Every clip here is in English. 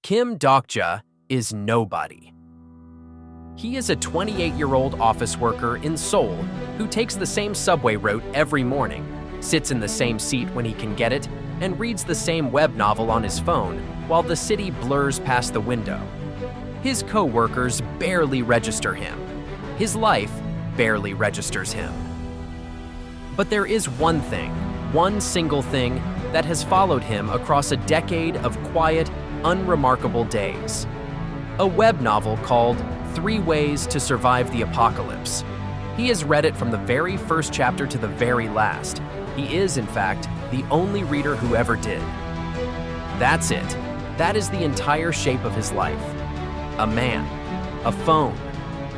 Kim Dokja is nobody. He is a 28-year-old office worker in Seoul who takes the same subway route every morning, sits in the same seat when he can get it, and reads the same web novel on his phone while the city blurs past the window. His co-workers barely register him. His life barely registers him. But there is one thing, one single thing, that has followed him across a decade of quiet, unremarkable days. A web novel called 3 Ways to Survive the Apocalypse. He has read it from the very first chapter to the very last. He is, in fact, the only reader who ever did. That's it. That is the entire shape of his life. A man, a phone,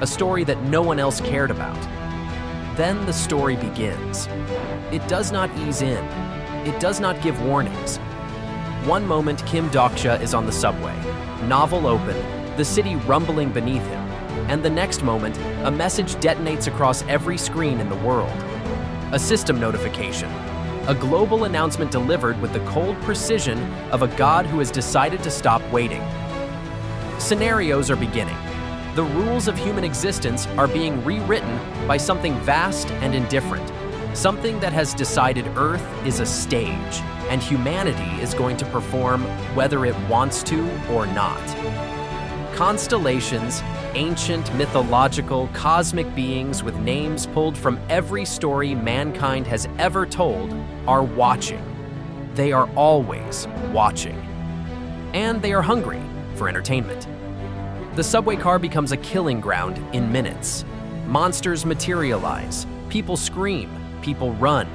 a story that no one else cared about. Then the story begins. It does not ease in. It does not give warnings. One moment, Kim Dokja is on the subway, novel open, the city rumbling beneath him, and the next moment, a message detonates across every screen in the world. A system notification, a global announcement delivered with the cold precision of a god who has decided to stop waiting. Scenarios are beginning. The rules of human existence are being rewritten by something vast and indifferent, something that has decided Earth is a stage, and humanity is going to perform whether it wants to or not. Constellations, ancient, mythological, cosmic beings with names pulled from every story mankind has ever told, are watching. They are always watching. And they are hungry for entertainment. The subway car becomes a killing ground in minutes. Monsters materialize, people scream, people run,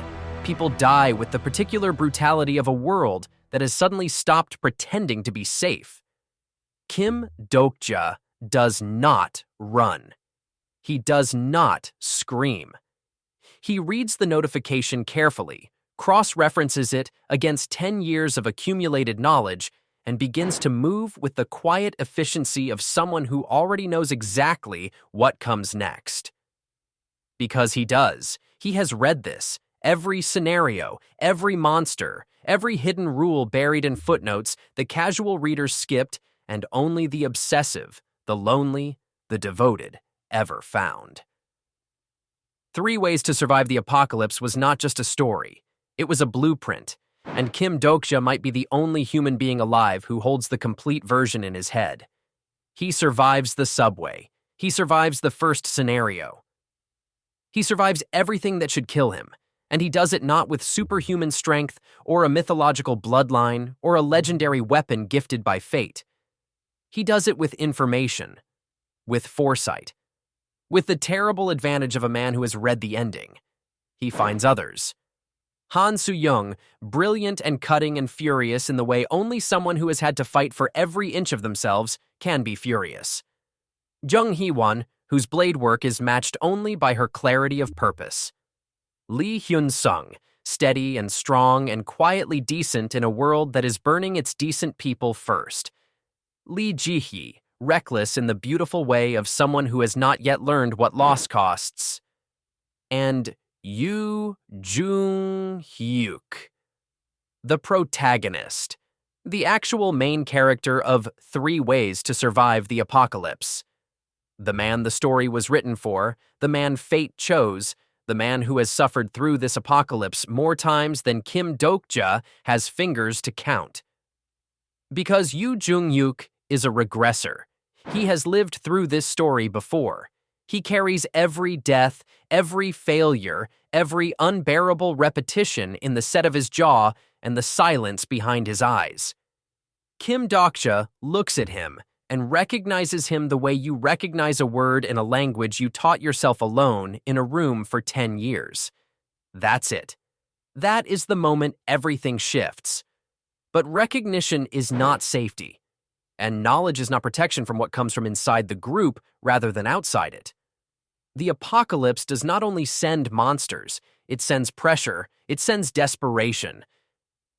people die with the particular brutality of a world that has suddenly stopped pretending to be safe. Kim Dokja does not run. He does not scream. He reads the notification carefully, cross-references it against 10 years of accumulated knowledge, and begins to move with the quiet efficiency of someone who already knows exactly what comes next. Because he does. He has read this. Every scenario, every monster, every hidden rule buried in footnotes the casual readers skipped, and only the obsessive, the lonely, the devoted ever found. 3 Ways to Survive the Apocalypse was not just a story. It was a blueprint, and Kim Dokja might be the only human being alive who holds the complete version in his head. He survives the subway. He survives the first scenario. He survives everything that should kill him, and he does it not with superhuman strength or a mythological bloodline or a legendary weapon gifted by fate. He does it with information, with foresight, with the terrible advantage of a man who has read the ending. He finds others. Han Soo-young, brilliant and cutting and furious in the way only someone who has had to fight for every inch of themselves can be furious. Jung Hee-won, whose blade work is matched only by her clarity of purpose. Lee Hyun-sung, steady and strong and quietly decent in a world that is burning its decent people first. Lee Ji-hee, reckless in the beautiful way of someone who has not yet learned what loss costs. And Yoo Jung-hyuk, the protagonist, the actual main character of 3 Ways to Survive the Apocalypse. The man the story was written for, the man fate chose, the man who has suffered through this apocalypse more times than Kim Dokja has fingers to count. Because Yoo Jung-hyuk is a regressor. He has lived through this story before. He carries every death, every failure, every unbearable repetition in the set of his jaw and the silence behind his eyes. Kim Dokja looks at him and recognizes him the way you recognize a word in a language you taught yourself alone in a room for 10 years. That's it. That is the moment everything shifts. But recognition is not safety, and knowledge is not protection from what comes from inside the group rather than outside it. The apocalypse does not only send monsters, it sends pressure, it sends desperation.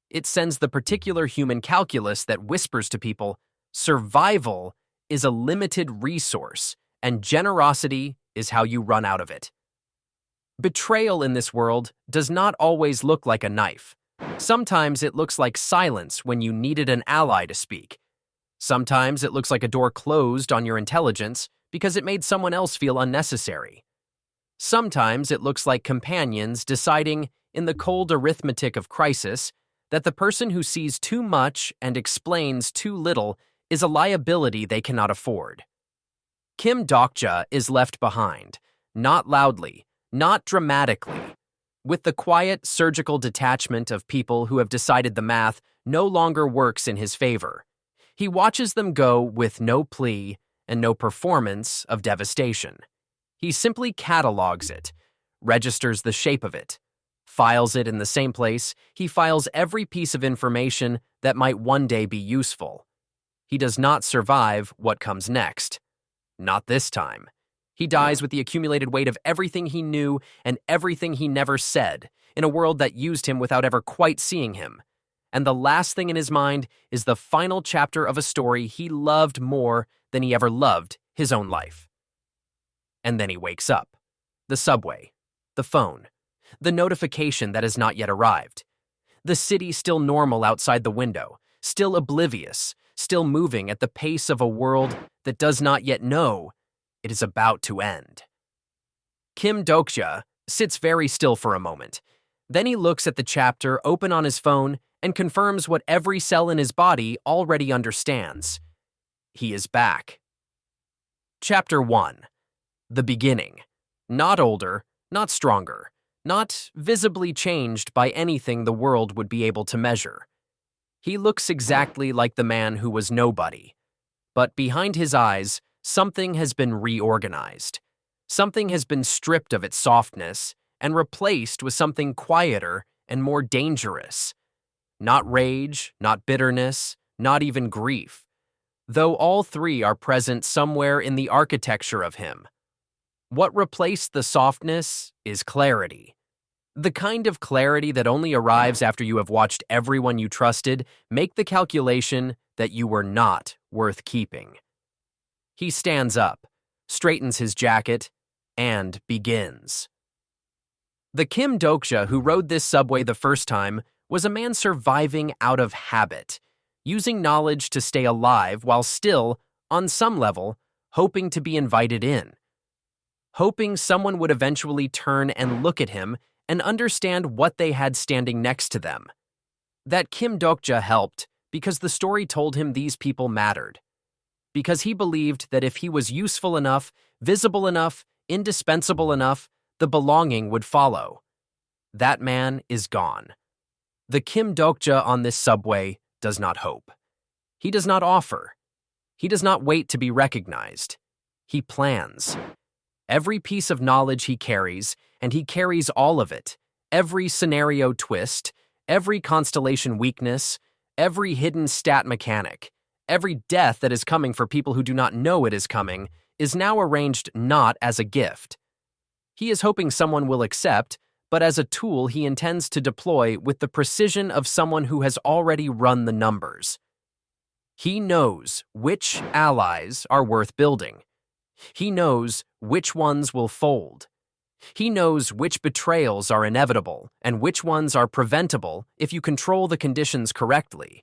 It sends the particular human calculus that whispers to people, survival is a limited resource, and generosity is how you run out of it. Betrayal in this world does not always look like a knife. Sometimes it looks like silence when you needed an ally to speak. Sometimes it looks like a door closed on your intelligence because it made someone else feel unnecessary. Sometimes it looks like companions deciding, in the cold arithmetic of crisis, that the person who sees too much and explains too little is a liability they cannot afford. Kim Dokja is left behind, not loudly, not dramatically, with the quiet, surgical detachment of people who have decided the math no longer works in his favor. He watches them go with no plea and no performance of devastation. He simply catalogs it, registers the shape of it, files it in the same place he files every piece of information that might one day be useful. He does not survive what comes next. Not this time. He dies with the accumulated weight of everything he knew and everything he never said, in a world that used him without ever quite seeing him. And the last thing in his mind is the final chapter of a story he loved more than he ever loved his own life. And then he wakes up. The subway, the phone, the notification that has not yet arrived. The city still normal outside the window, still oblivious, still moving at the pace of a world that does not yet know it is about to end. Kim Dokja sits very still for a moment. Then he looks at the chapter open on his phone and confirms what every cell in his body already understands. He is back. Chapter 1. The beginning. Not older, not stronger, not visibly changed by anything the world would be able to measure. He looks exactly like the man who was nobody. But behind his eyes, something has been reorganized. Something has been stripped of its softness and replaced with something quieter and more dangerous. Not rage, not bitterness, not even grief, though all three are present somewhere in the architecture of him. What replaced the softness is clarity. The kind of clarity that only arrives after you have watched everyone you trusted make the calculation that you were not worth keeping. He stands up, straightens his jacket, and begins. The Kim Dokja who rode this subway the first time was a man surviving out of habit, using knowledge to stay alive while still, on some level, hoping to be invited in. Hoping someone would eventually turn and look at him and understand what they had standing next to them. That Kim Dokja helped because the story told him these people mattered. Because he believed that if he was useful enough, visible enough, indispensable enough, the belonging would follow. That man is gone. The Kim Dokja on this subway does not hope. He does not offer. He does not wait to be recognized. He plans. Every piece of knowledge he carries, and he carries all of it, every scenario twist, every constellation weakness, every hidden stat mechanic, every death that is coming for people who do not know it is coming, is now arranged not as a gift. He is hoping someone will accept, but as a tool he intends to deploy with the precision of someone who has already run the numbers. He knows which allies are worth building. He knows which ones will fold. He knows which betrayals are inevitable and which ones are preventable if you control the conditions correctly.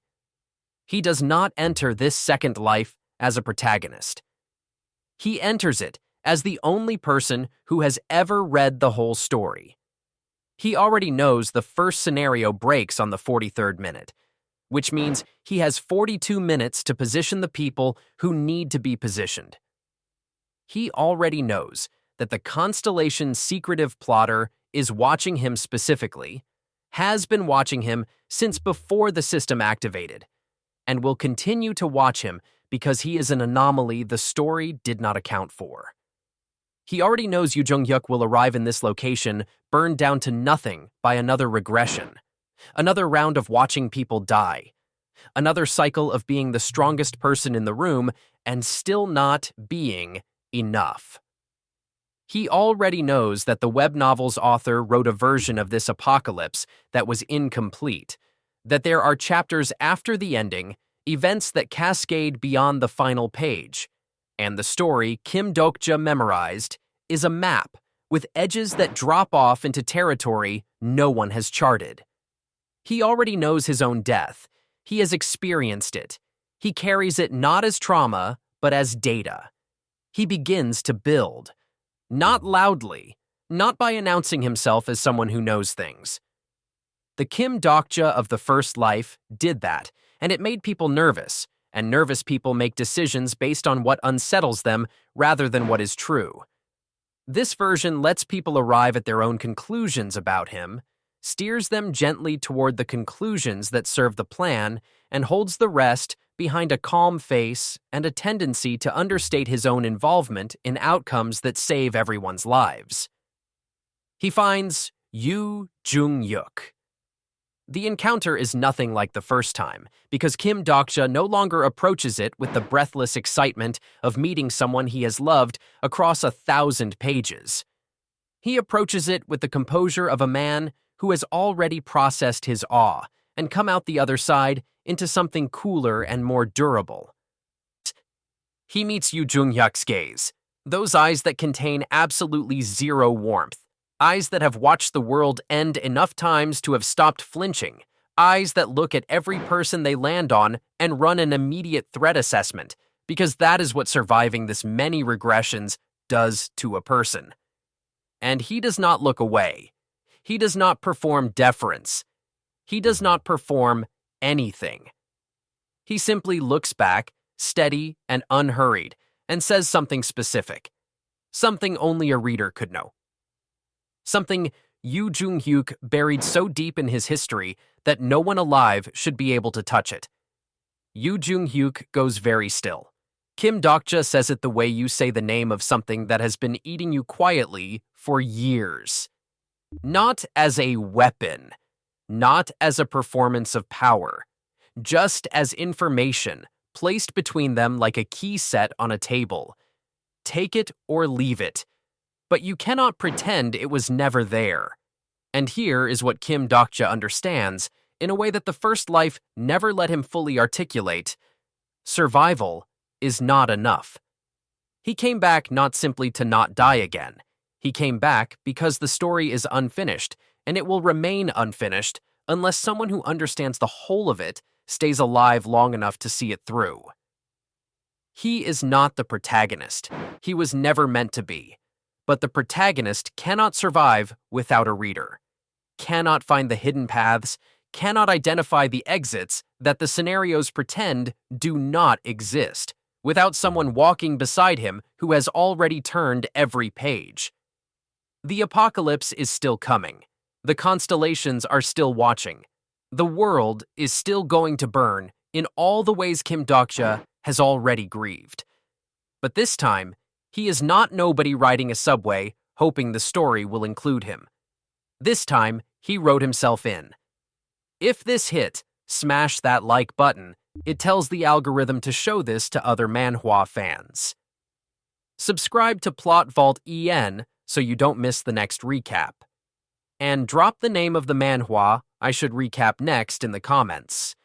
He does not enter this second life as a protagonist. He enters it as the only person who has ever read the whole story. He already knows the first scenario breaks on the 43rd minute, which means he has 42 minutes to position the people who need to be positioned. He already knows that the constellation's secretive plotter is watching him specifically, has been watching him since before the system activated, and will continue to watch him because he is an anomaly the story did not account for. He already knows Yoo Jung-hyuk will arrive in this location burned down to nothing by another regression, another round of watching people die, another cycle of being the strongest person in the room and still not being enough. He already knows that the web novel's author wrote a version of this apocalypse that was incomplete, that there are chapters after the ending, events that cascade beyond the final page, and the story Kim Dokja memorized is a map with edges that drop off into territory no one has charted. He already knows his own death. He has experienced it. He carries it not as trauma, but as data. He begins to build. Not loudly, not by announcing himself as someone who knows things. The Kim Dokja of the first life did that, and it made people nervous, and nervous people make decisions based on what unsettles them rather than what is true. This version lets people arrive at their own conclusions about him, steers them gently toward the conclusions that serve the plan, and holds the rest behind a calm face and a tendency to understate his own involvement in outcomes that save everyone's lives. He finds Yoo Jung-yuk. The encounter is nothing like the first time, because Kim Dokja no longer approaches it with the breathless excitement of meeting someone he has loved across 1,000 pages. He approaches it with the composure of a man who has already processed his awe and come out the other side into something cooler and more durable. He meets Yoo Jung-yuk's gaze, those eyes that contain absolutely zero warmth, eyes that have watched the world end enough times to have stopped flinching, eyes that look at every person they land on and run an immediate threat assessment, because that is what surviving this many regressions does to a person. And he does not look away. He does not perform deference. He does not perform anything. He simply looks back, steady and unhurried, and says something specific. Something only a reader could know. Something Yoo Jung-yuk buried so deep in his history that no one alive should be able to touch it. Yoo Jung-yuk goes very still. Kim Dokja says it the way you say the name of something that has been eating you quietly for years. Not as a weapon, not as a performance of power, just as information placed between them like a key set on a table. Take it or leave it, but you cannot pretend it was never there. And here is what Kim Dokja understands in a way that the first life never let him fully articulate. Survival is not enough. He came back not simply to not die again. He came back because the story is unfinished, and it will remain unfinished unless someone who understands the whole of it stays alive long enough to see it through. He is not the protagonist. He was never meant to be. But the protagonist cannot survive without a reader, cannot find the hidden paths, cannot identify the exits that the scenarios pretend do not exist, without someone walking beside him who has already turned every page. The apocalypse is still coming. The constellations are still watching. The world is still going to burn in all the ways Kim Dokja has already grieved. But this time, he is not nobody riding a subway hoping the story will include him. This time, he wrote himself in. If this hit, smash that like button. It tells the algorithm to show this to other Manhwa fans. Subscribe to Plot Vault EN so you don't miss the next recap. And drop the name of the Manhwa I should recap next in the comments.